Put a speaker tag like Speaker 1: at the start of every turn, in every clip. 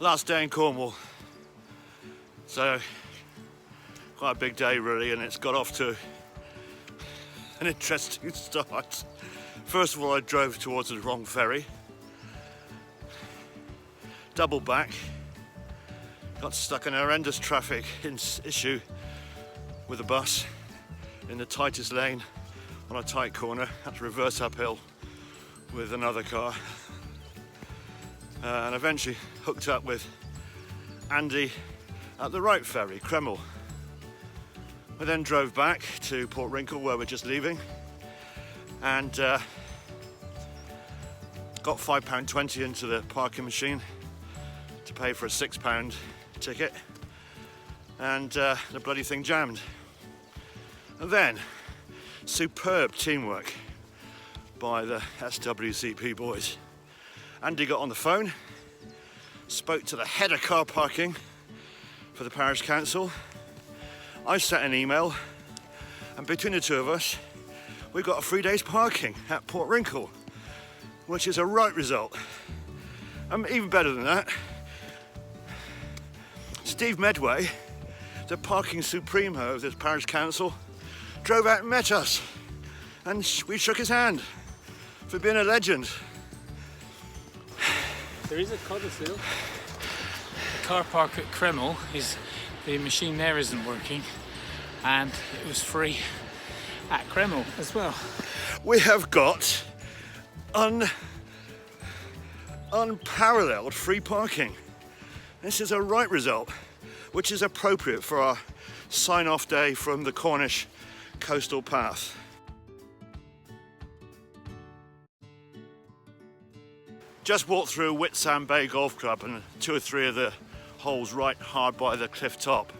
Speaker 1: Last day in Cornwall, so quite a big day really, and it's got off to an interesting start. First of all, I drove towards the wrong ferry, doubled back, got stuck in horrendous traffic issue with a bus in the tightest lane on a tight corner, had to reverse uphill with another car, and eventually hooked up with Andy at the right ferry, Cremyll. We then drove back to Portwrinkle, where we're just leaving, and got £5.20 into the parking machine to pay for a £6 ticket, and the bloody thing jammed. And then superb teamwork by the SWCP boys. Andy got on the phone, spoke to the head of car parking for the parish council. I sent an email, and between the two of us, we got a 3 days parking at Portwrinkle, which is a right result. And even better than that, Steve Medway, the parking supremo of this parish council, drove out and met us, and we shook his hand for being a legend.
Speaker 2: There is a codicil. The car park at Cremyll the machine there isn't working, and it was free at Cremyll as well.
Speaker 1: We have got unparalleled free parking. This is a right result, which is appropriate for our sign-off day from the Cornish coastal path. Just walked through Whitsand Bay Golf Club, and 2 or 3 of the holes right hard by the cliff top.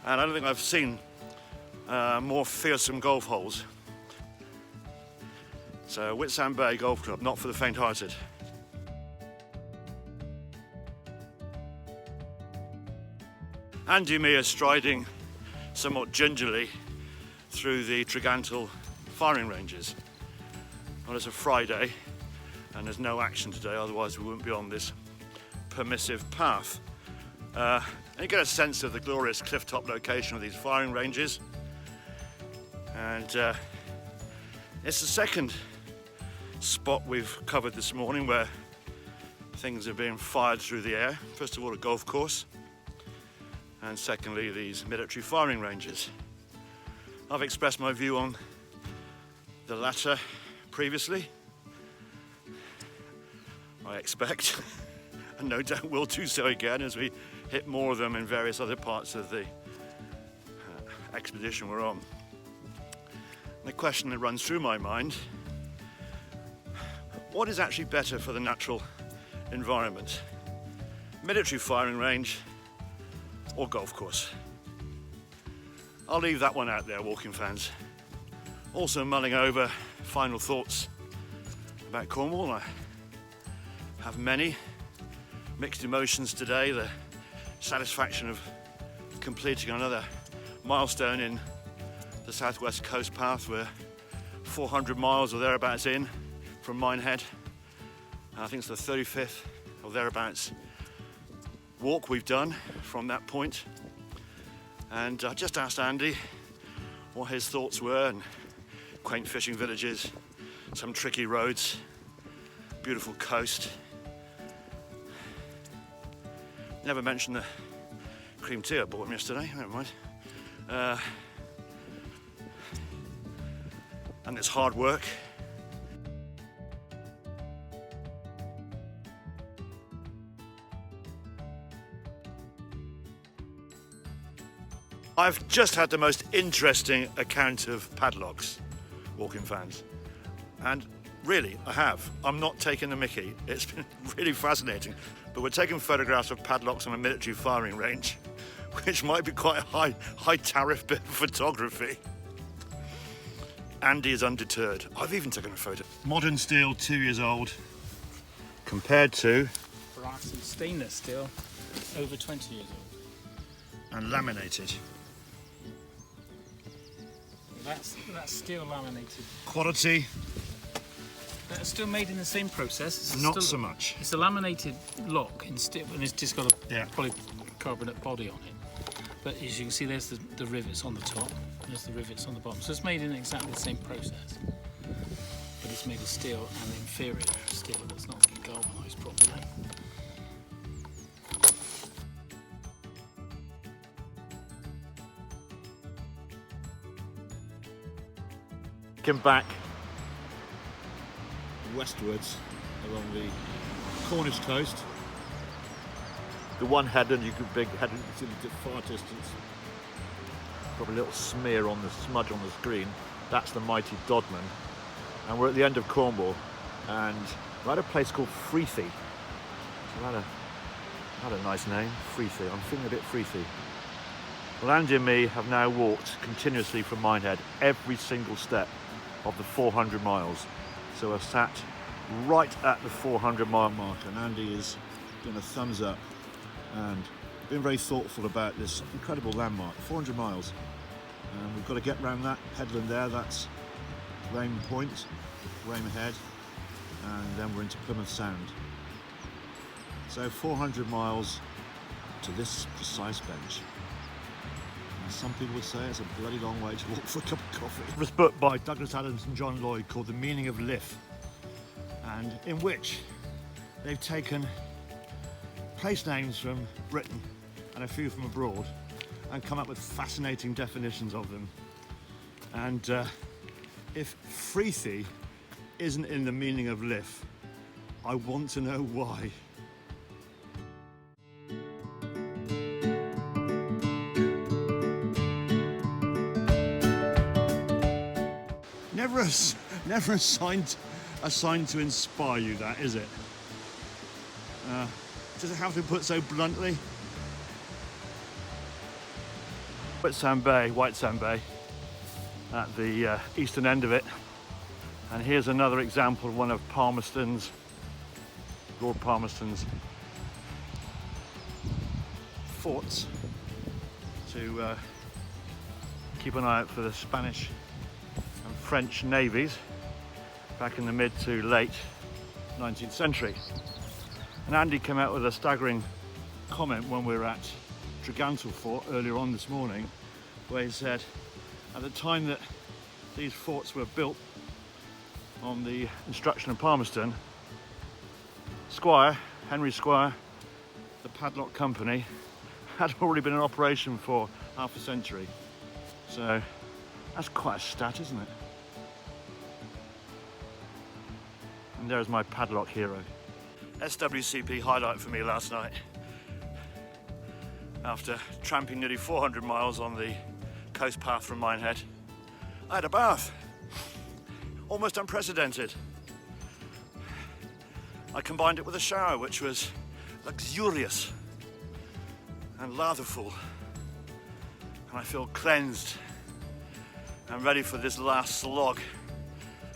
Speaker 1: And I don't think I've seen more fearsome golf holes. So Whitsand Bay Golf Club, not for the faint-hearted. Andy and me are striding somewhat gingerly through the Tregantle firing ranges. Well, it's a Friday and there's no action today, otherwise we wouldn't be on this permissive path. And you get a sense of the glorious cliff-top location of these firing ranges. And it's the second spot we've covered this morning where things are being fired through the air. First of all, a golf course, and secondly, these military firing ranges. I've expressed my view on the latter previously, I expect, and no doubt will do so again as we hit more of them in various other parts of the expedition we're on. And the question that runs through my mind, what is actually better for the natural environment? Military firing range or golf course? I'll leave that one out there, walking fans. Also mulling over final thoughts about Cornwall. I have many mixed emotions today. The satisfaction of completing another milestone in the southwest coast path. We're 400 miles or thereabouts in from Minehead. And I think it's the 35th or thereabouts walk we've done from that point. And I just asked Andy what his thoughts were, and quaint fishing villages, some tricky roads, beautiful coast. Never mentioned the cream tea I bought him yesterday, never mind. And it's hard work. I've just had the most interesting account of padlocks, walking fans. And really, I have. I'm not taking the mickey. It's been really fascinating. But we're taking photographs of padlocks on a military firing range, which might be quite a high tariff bit of photography. Andy is undeterred. I've even taken a photo. Modern steel, 2 years old, compared to
Speaker 2: Brass and stainless steel, over 20 years old.
Speaker 1: And laminated.
Speaker 2: That's steel laminated.
Speaker 1: Quality
Speaker 2: That's still made in the same process. It's
Speaker 1: Not
Speaker 2: still,
Speaker 1: so much.
Speaker 2: It's a laminated lock instead, and it's just got a polycarbonate body on it. But as you can see, there's the rivets on the top, there's the rivets on the bottom. So it's made in exactly the same process. But it's made of steel and inferior steel that's not been galvanised properly.
Speaker 1: Come back westwards along the Cornish coast. The one headland you could see the far distance. Probably a little smear on the smudge on the screen. That's the mighty Dodman. And we're at the end of Cornwall, and we're at a place called Freethy. So that a nice name, Freethy. I'm feeling a bit Freethy. Well, Andy and me have now walked continuously from Minehead every single step of the 400 miles. So we're sat right at the 400-mile mark, and Andy is doing a thumbs up and been very thoughtful about this incredible landmark, 400 miles. And we've got to get round that headland there. That's Rame Point, Rame Head, and then we're into Plymouth Sound. So 400 miles to this precise bench. And some people would say it's a bloody long way to walk for a cup of coffee. This book by Douglas Adams and John Lloyd called The Meaning of Life, and in which they've taken place names from Britain and a few from abroad and come up with fascinating definitions of them. And if Freethy isn't in the meaning of life, I want to know why. Never a sign to inspire you, that, is it? Does it have to be put so bluntly? White Sand Bay, at the eastern end of it. And here's another example of one of Lord Palmerston's forts to keep an eye out for the Spanish and French navies back in the mid to late 19th century. And Andy came out with a staggering comment when we were at Tregantle Fort earlier on this morning, where he said at the time that these forts were built on the instruction of Palmerston, Henry Squire, the padlock company, had already been in operation for half a century. So that's quite a stat, isn't it? And there's my padlock hero. SWCP highlight for me last night. After tramping nearly 400 miles on the coast path from Minehead, I had a bath. Almost unprecedented. I combined it with a shower, which was luxurious and latherful. And I feel cleansed and ready for this last slog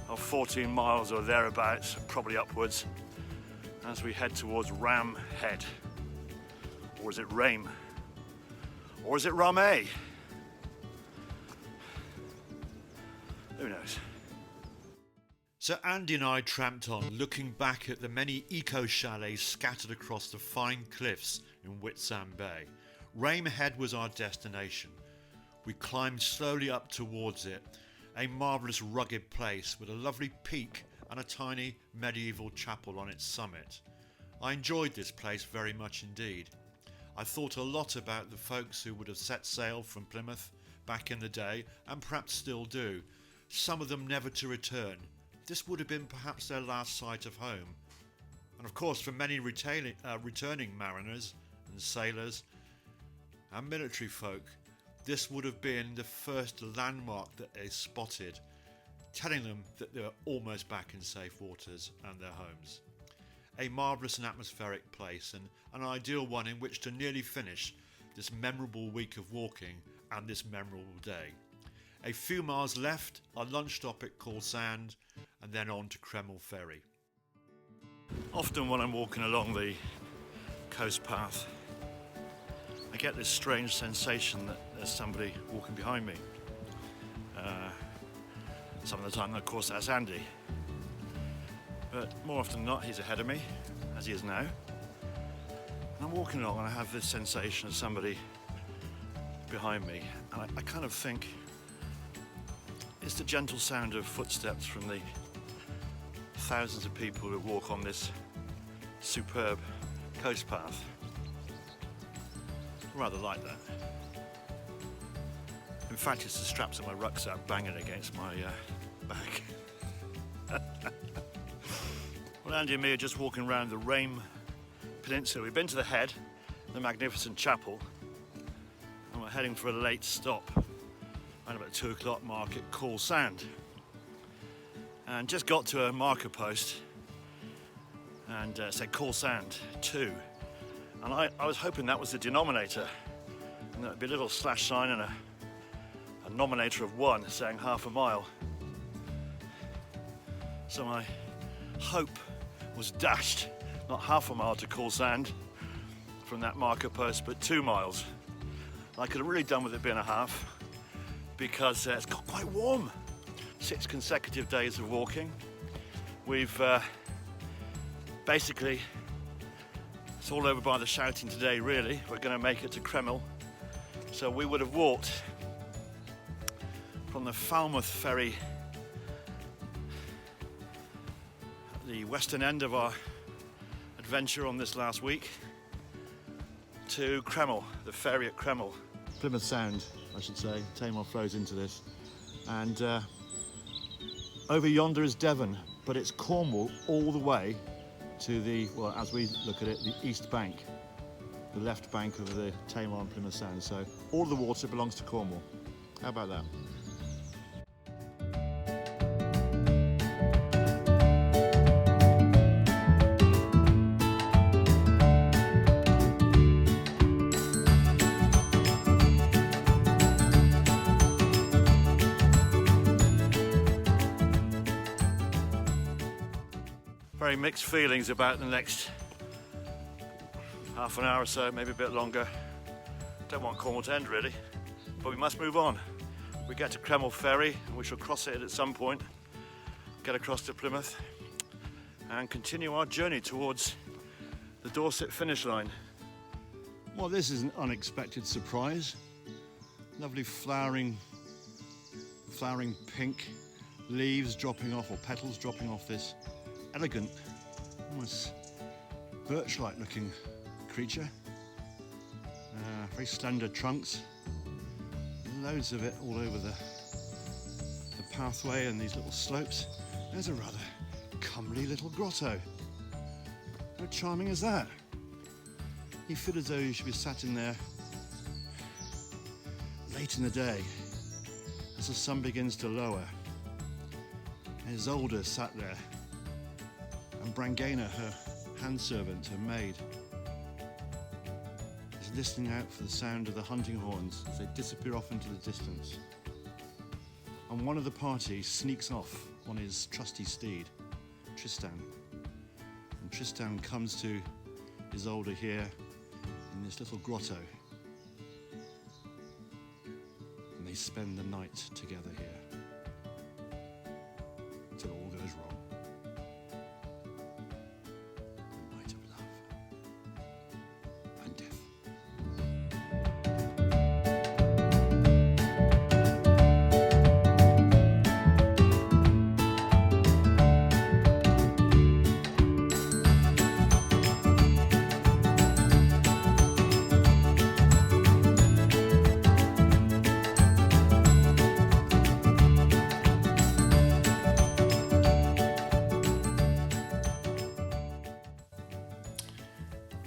Speaker 1: of 14 miles or thereabouts, probably upwards, as we head towards Ram Head. Or is it Rame? Or is it Rame? Who knows? So Andy and I tramped on, looking back at the many eco-chalets scattered across the fine cliffs in Whitsand Bay. Rame Head was our destination. We climbed slowly up towards it, a marvellous rugged place with a lovely peak and a tiny medieval chapel on its summit. I enjoyed this place very much indeed. I thought a lot about the folks who would have set sail from Plymouth back in the day, and perhaps still do, some of them never to return. This would have been perhaps their last sight of home. And of course, for many returning mariners and sailors and military folk, this would have been the first landmark that they spotted, telling them that they were almost back in safe waters and their homes. A marvellous and atmospheric place, and an ideal one in which to nearly finish this memorable week of walking and this memorable day. A few miles left, our lunch stop at Cornwall Sand, and then on to Cremyll Ferry. Often when I'm walking along the coast path, I get this strange sensation that there's somebody walking behind me. Some of the time, of course, that's Andy. but more often than not he's ahead of me, as he is now. And I'm walking along and I have this sensation of somebody behind me, and I kind of think it's the gentle sound of footsteps from the thousands of people who walk on this superb coast path. I rather like that. In fact, it's the straps of my rucksack banging against my back. Well, Andy and me are just walking around the Rame Peninsula. We've been to the head, the magnificent chapel, and we're heading for a late stop around about 2 o'clock mark at Cornwall Sand. And just got to a marker post and said Cornwall Sand 2. And I was hoping that was the denominator, and there'd be a little slash sign and a nominator of 1 saying half a mile. So my hope was dashed. Not half a mile to Cornwall Sand from that marker post, but 2 miles. I could have really done with it being a half, because it's got quite warm. 6 consecutive days of walking. We've basically, it's all over by the shouting today really. We're going to make it to Cremyll. So we would have walked from the Cremyll Ferry, at the western end of our adventure on this last week, to Cremyll, the ferry at Cremyll. Plymouth Sound, I should say. Tamar flows into this. And over yonder is Devon, but it's Cornwall all the way to the, well, as we look at it, the east bank, the left bank of the Tamar and Plymouth Sound. So all the water belongs to Cornwall. How about that? Very mixed feelings about the next half an hour or so, maybe a bit longer. Don't want Cornwall to end really, but we must move on. We get to Cremyll Ferry and we shall cross it at some point, get across to Plymouth and continue our journey towards the Dorset finish line. Well, this is an unexpected surprise. Lovely flowering pink leaves dropping off, or petals dropping off this elegant, almost birch-like looking creature. Very slender trunks, loads of it all over the pathway and these little slopes. There's a rather comely little grotto. How charming is that? You feel as though you should be sat in there late in the day as the sun begins to lower. And Isolde sat there, and Brangena, her handservant, her maid, is listening out for the sound of the hunting horns as they disappear off into the distance. And one of the party sneaks off on his trusty steed, Tristan. And Tristan comes to Isolde here in this little grotto. And they spend the night together here, till all goes wrong.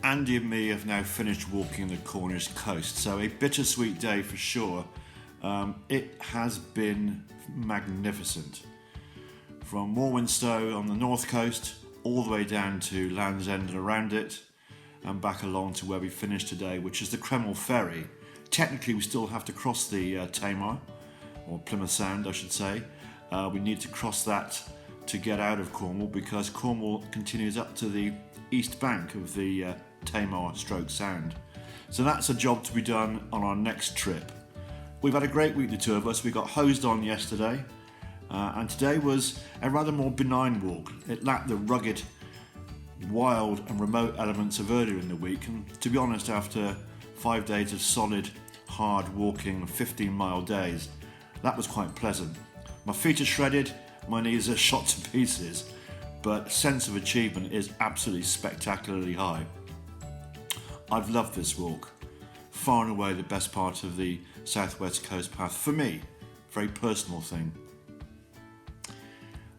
Speaker 1: Andy and me have now finished walking the Cornish coast, so a bittersweet day for sure. It has been magnificent. From Morwenstow on the north coast, all the way down to Land's End and around it, and back along to where we finished today, which is the Cremyll Ferry. Technically we still have to cross the Tamar, or Plymouth Sound I should say. We need to cross that to get out of Cornwall, because Cornwall continues up to the east bank of the Tamar / Sound. So that's a job to be done on our next trip. We've had a great week, the two of us. We got hosed on yesterday
Speaker 3: and today was a rather more benign walk. It lacked the rugged, wild and remote elements of earlier in the week, and to be honest, after 5 days of solid, hard walking 15-mile days, that was quite pleasant. My feet are shredded, my knees are shot to pieces, but sense of achievement is absolutely spectacularly high. I've loved this walk. Far and away the best part of the Southwest Coast Path for me. Very personal thing.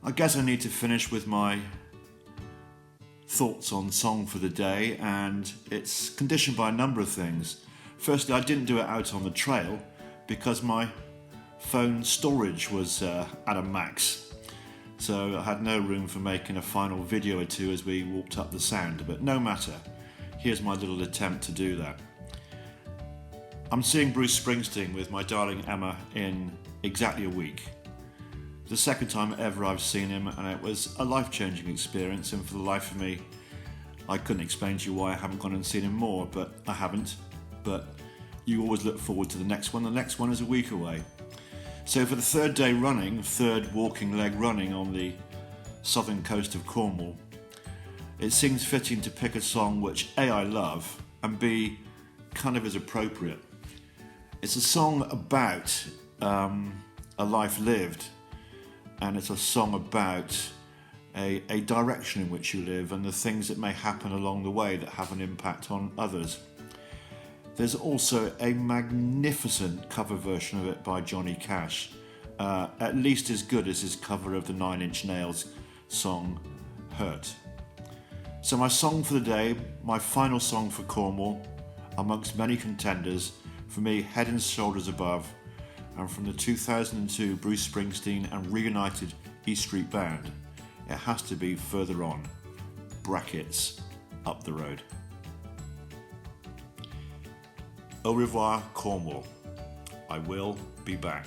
Speaker 3: I guess I need to finish with my thoughts on song for the day, and it's conditioned by a number of things. Firstly, I didn't do it out on the trail because my phone storage was at a max, so I had no room for making a final video or two as we walked up the Sound, but no matter, here's my little attempt to do that. I'm seeing Bruce Springsteen with my darling Emma in exactly a week. The second time ever I've seen him, and it was a life-changing experience, and for the life of me I couldn't explain to you why I haven't gone and seen him more, but I haven't. But you always look forward to the next one. The next one is a week away. So for the third day running, third walking leg running on the southern coast of Cornwall, it seems fitting to pick a song which A, I love, and B, kind of is appropriate. It's a song about a life lived, and it's a song about a direction in which you live and the things that may happen along the way that have an impact on others. There's also a magnificent cover version of it by Johnny Cash, at least as good as his cover of the Nine Inch Nails song Hurt. So my song for the day, my final song for Cornwall, amongst many contenders, for me, head and shoulders above, and from the 2002 Bruce Springsteen and reunited E Street Band, it has to be Further On, brackets, Up the Road. Au revoir, Cornwall. I will be back.